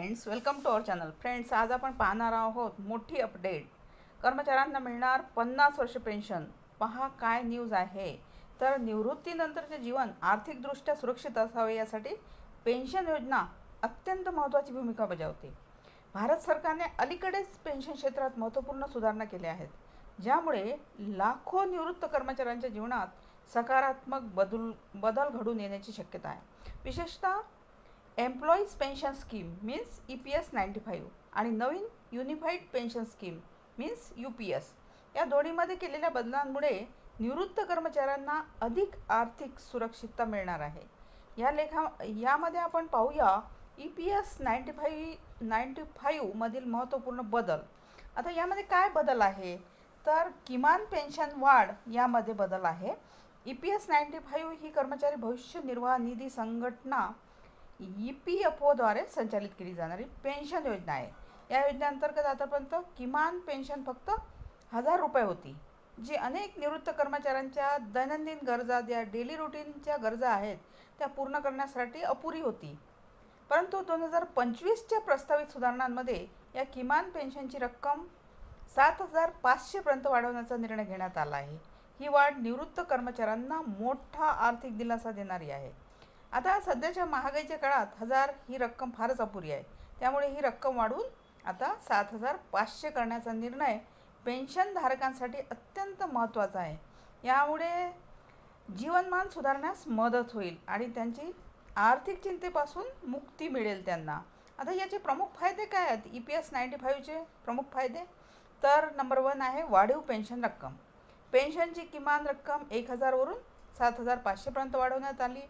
Friends, welcome to our channel. Friends, आज आपण पाहणार आहोत मोठी अपडेट. कर्मचाऱ्यांना मिळणार 50 वर्ष पेन्शन. पहा काय न्यूज आहे. तर निवृत्तीनंतरचे जीवन आर्थिकदृष्ट्या सुरक्षित असावे यासाठी पेन्शन योजना अत्यंत महत्त्वाची भूमिका बजावते. भारत सरकारने अलीकडेच पेन्शन क्षेत्रात महत्त्वपूर्ण सुधारणा केल्या आहेत, ज्यामुळे लाखो निवृत्त कर्मचाऱ्यांच्या जीवनात सकारात्मक बदल घडून येण्याची शक्यता आहे. विशेषतः employees pension scheme means EPS 95 आणि नवीन unified pension scheme means UPS या दोन्हीमध्ये केलेल्या बदलांमुळे निवृत्त कर्मचाऱ्यांना अधिक आर्थिक सुरक्षितता मिळणार आहे. यामध्ये आपण पाहूया EPS 95 मधील महत्त्वपूर्ण बदल. आता यामध्ये काय बदल आहे, तर किमान पेन्शन वाढ यामध्ये बदल आहे. EPS 95 ही कर्मचारी भविष्य निर्वाह निधी संघटना EPFO द्वारे संचालित केली जाणारी पेन्शन योजना आहे. या योजनेअंतर्गत आतापर्यंत किमान पेन्शन फक्त 1000 रुपये होती, जी अनेक निवृत्त कर्मचाऱ्यांच्या दैनंदिन गरजा, ज्या डेली रुटीनच्या गरजा आहेत त्या पूर्ण करण्यासाठी अपुरी होती. परंतु 2025च्या प्रस्तावित सुधारणांमध्ये या किमान पेन्शनची रक्कम 7500 पर्यंत वाढवण्याचा निर्णय घेण्यात आला आहे. ही वाढ निवृत्त कर्मचाऱ्यांना मोठा आर्थिक दिलासा देणारी आहे. आता सध्याच्या महागाईच्या काळात 1000 ही रक्कम फारच अपुरी आहे, त्यामुळे ही रक्कम वाढवून आता 7500 करण्याचा निर्णय पेन्शनधारकांसाठी अत्यंत महत्त्वाचा आहे. यामुळे जीवनमान सुधारण्यास मदत होईल आणि त्यांची आर्थिक चिंतेपासून मुक्ती मिळेल त्यांना. आता याचे प्रमुख फायदे काय आहेत? EPS 95चे प्रमुख फायदे, तर नंबर 1 आहे वाढीव पेन्शन रक्कम. पेन्शनची किमान रक्कम 1000 वरून 7500 पर्यंत वाढवण्यात आली.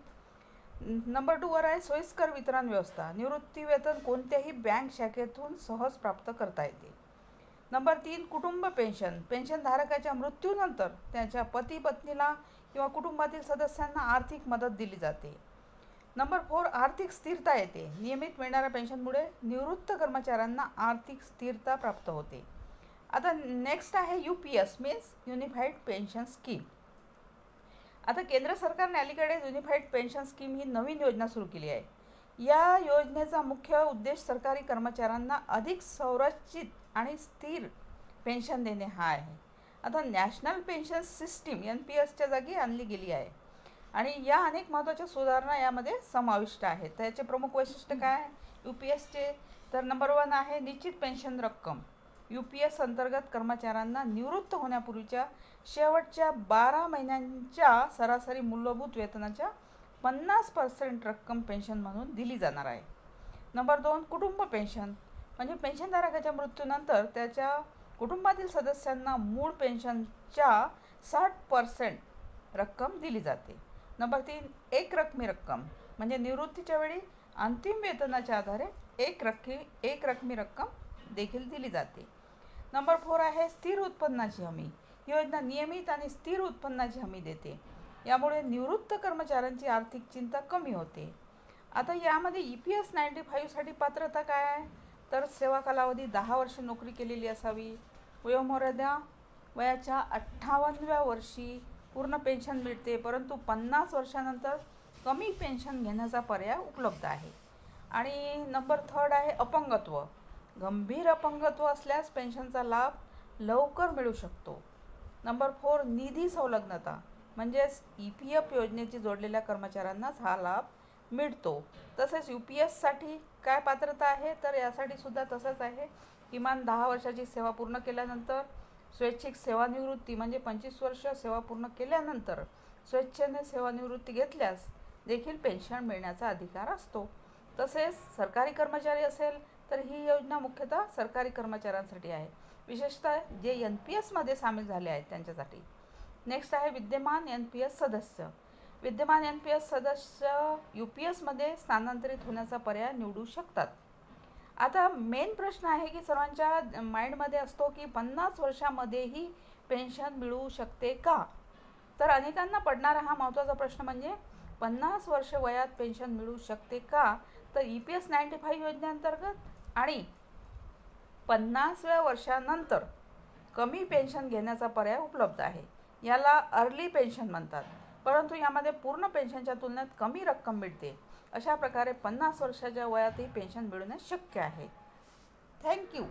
नंबर 2 वर आहे सोयीस्कर वितरण व्यवस्था. निवृत्ती वेतन कोणत्याही बँक शाखेतून सहज प्राप्त करता येते. नंबर 3 कुटुंब पेन्शन. पेन्शनधारकाच्या मृत्यूनंतर त्याच्या पती पत्नीला किंवा कुटुंबातील सदस्यांना आर्थिक मदत दिली जाते. नंबर 4 आर्थिक स्थिरता येते. नियमित मिळणाऱ्या पेन्शनमुळे निवृत्त कर्मचाऱ्यांना आर्थिक स्थिरता प्राप्त होते. आता नेक्स्ट आहे UPS means unified pension scheme. आता केंद्र सरकारने अलीकडेच युनिफाईड पेन्शन स्कीम ही नवीन योजना सुरू केली आहे. या योजनेचा मुख्य उद्देश सरकारी कर्मचाऱ्यांना अधिक संरचित आणि स्थिर पेन्शन देणे हा आहे. आता नॅशनल पेन्शन सिस्टीम NPSच्या जागी आणली गेली आहे आणि या अनेक महत्त्वाच्या सुधारणा यामध्ये समाविष्ट आहेत. त्याचे प्रमुख वैशिष्ट्य काय UPSचे, तर नंबर 1 आहे निश्चित पेन्शन रक्कम. UPS अंतर्गत कर्मचाऱ्यांना निवृत्त होण्यापूर्वीच्या शेवटच्या 12 महिन्यांच्या सरासरी मूलभूत वेतनाच्या 50% रक्कम पेन्शन म्हणून दिली जाणार आहे. नंबर 2 कुटुंब पेन्शन, म्हणजे पेन्शनधारकाच्या मृत्यूनंतर त्याच्या कुटुंबातील सदस्यांना मूळ पेन्शनच्या 60% रक्कम दिली जाते. नंबर 3 एक रकमी रक्कम, म्हणजे निवृत्तीच्या वेळी अंतिम वेतनाच्या आधारे एक रकमी रक्कम देखील दिली जाते. नंबर 4 आहे स्थिर उत्पन्नाची हमी. ही योजना नियमित आणि स्थिर उत्पन्नाची हमी देते. यामुळे निवृत्त कर्मचाऱ्यांची आर्थिक चिंता कमी होते. आता यामध्ये EPS 95 साठी पात्रता काय आहे, तर सेवा कालावधी 10 वर्ष नोकरी केलेली असावी. वयोमर्यादा वयाच्या 58व्या वर्षी पूर्ण पेन्शन मिळते, परंतु 50 वर्षानंतर कमी पेन्शन घेण्याचा पर्याय उपलब्ध आहे. आणि नंबर 3 आहे अपंगत्व. गंभीर अपंगत्व असल्यास पेन्शनचा लाभ लवकर मिळू शकतो. नंबर 4 निधी संलग्नता, म्हणजेच EPF योजनेची जोडलेल्या कर्मचाऱ्यांनाच हा लाभ मिळतो. तसेच UPS साठी काय पात्रता आहे, तर यासाठी सुद्धा तसंच आहे. किमान 10 वर्षाची सेवा पूर्ण केल्यानंतर स्वैच्छिक सेवानिवृत्ती, म्हणजे 25 वर्ष सेवा पूर्ण केल्यानंतर स्वेच्छेने सेवानिवृत्ती घेतल्यास देखील पेन्शन मिळण्याचा अधिकार असतो. तसेच सरकारी कर्मचारी असेल तर ही योजना मुख्यतः सरकारी कर्मचाऱ्यांसाठी आहे, विशेषतः जे NPS मध्ये सामील झाले आहेत त्यांच्यासाठी. नेक्स्ट आहे विद्यमान NPS सदस्य. विद्यमान NPS सदस्य UPS मध्ये स्थानांतरित होण्याचा पर्याय निवडू शकतात. आता मेन प्रश्न आहे की सर्वांच्या माइंडमध्ये असतो की 50 वर्षामध्येही पेन्शन मिळू शकते का? तर अनेकांना पडणारा हा महत्त्वाचा प्रश्न म्हणजे 50 वर्ष वयात पेन्शन मिळू शकते का? तर EPS 95 योजनेअंतर्गत आणि 50व्या वर्षानंतर कमी पेन्शन घेण्याचा पर्याय उपलब्ध आहे. याला अर्ली पेन्शन म्हणतात, परंतु यामध्ये पूर्ण पेन्शनच्या तुलनेत कमी रक्कम मिळते. अशा प्रकारे 50 वर्षाच्या वयातही पेन्शन मिळवणे शक्य आहे. थँक्यू.